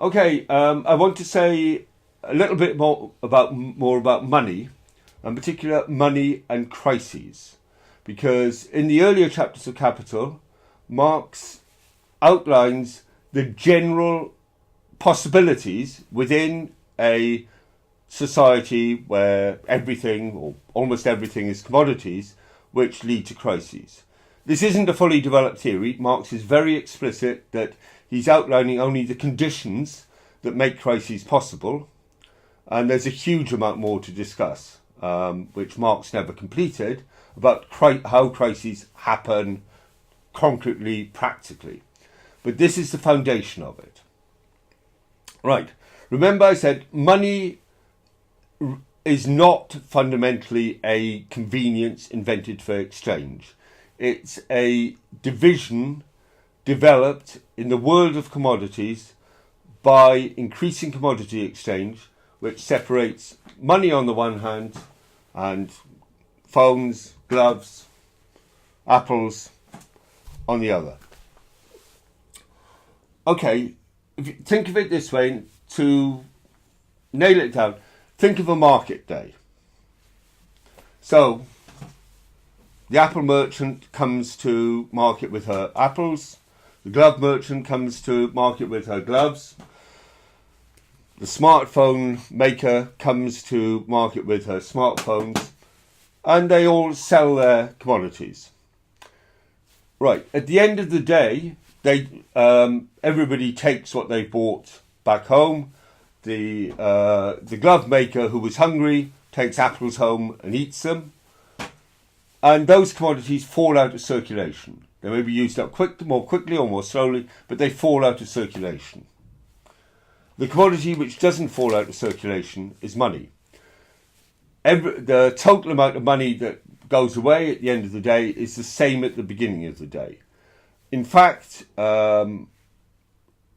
Okay, I want to say a little bit more about money, in particular money and crises, because in the earlier chapters of Capital, Marx outlines the general possibilities within a society where everything or almost everything is commodities, which lead to crises. This isn't a fully developed theory. Marx is very explicit that he's outlining only the conditions that make crises possible, and there's a huge amount more to discuss, which Marx never completed, about how crises happen concretely, practically. But this is the foundation of it. Right. Remember I said money is not fundamentally a convenience invented for exchange. It's a division developed in the world of commodities by increasing commodity exchange, which separates money on the one hand and phones, gloves, apples on the other. Okay, if you think of it this way, to nail it down, think of a market day. So, the apple merchant comes to market with her apples, the glove merchant comes to market with her gloves, the smartphone maker comes to market with her smartphones, and they all sell their commodities. Right, at the end of the day, everybody takes what they've bought back home. The glove maker who was hungry takes apples home and eats them. And those commodities fall out of circulation. They may be used up more quickly or more slowly, but they fall out of circulation. The commodity which doesn't fall out of circulation is money. The total amount of money that goes away at the end of the day is the same at the beginning of the day. In fact,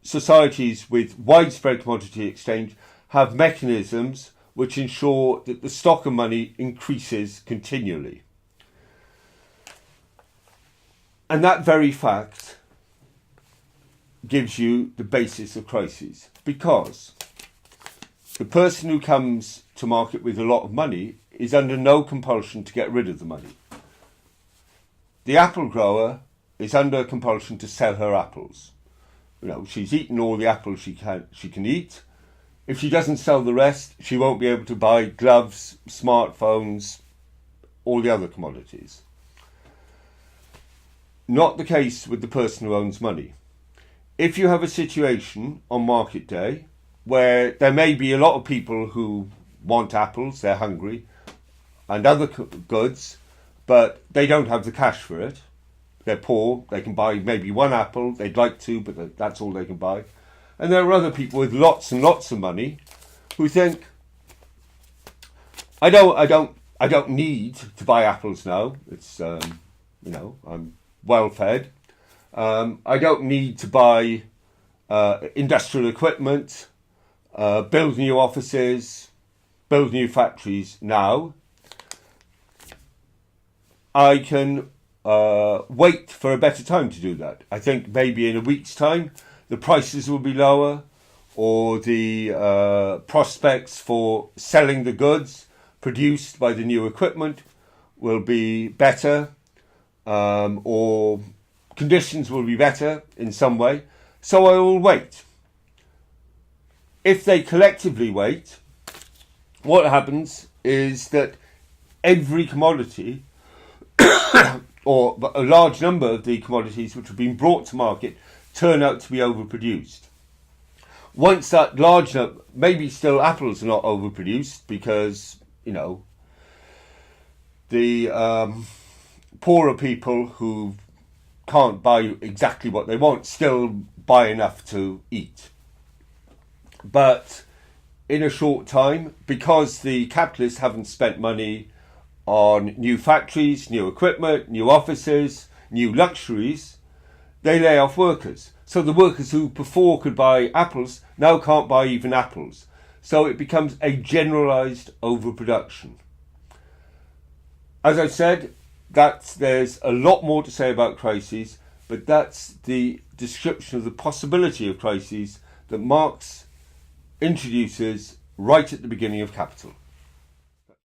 societies with widespread commodity exchange have mechanisms which ensure that the stock of money increases continually. And that very fact gives you the basis of crises, because the person who comes to market with a lot of money is under no compulsion to get rid of the money. The apple grower is under compulsion to sell her apples. You know, she's eaten all the apples she can eat. If she doesn't sell the rest, she won't be able to buy gloves, smartphones, all the other commodities. Not the case with the person who owns money. If you have a situation on market day where there may be a lot of people who want apples, they're hungry, and other goods, but they don't have the cash for it, they're poor, they can buy maybe one apple, they'd like to, but that's all they can buy. And there are other people with lots and lots of money who think, I don't need to buy apples now. It's I'm well fed. I don't need to buy industrial equipment, build new offices, build new factories now. I can wait for a better time to do that. I think maybe in a week's time the prices will be lower, or the prospects for selling the goods produced by the new equipment will be better, or conditions will be better in some way. So I will wait. If they collectively wait, what happens is that every commodity or a large number of the commodities which have been brought to market turn out to be overproduced. Once that large number, maybe still apples are not overproduced because, the poorer people who can't buy exactly what they want still buy enough to eat. But in a short time, because the capitalists haven't spent money on new factories, new equipment, new offices, new luxuries, they lay off workers. So the workers who before could buy apples now can't buy even apples. So it becomes a generalised overproduction. As I said, there's a lot more to say about crises, but that's the description of the possibility of crises that Marx introduces right at the beginning of Capital.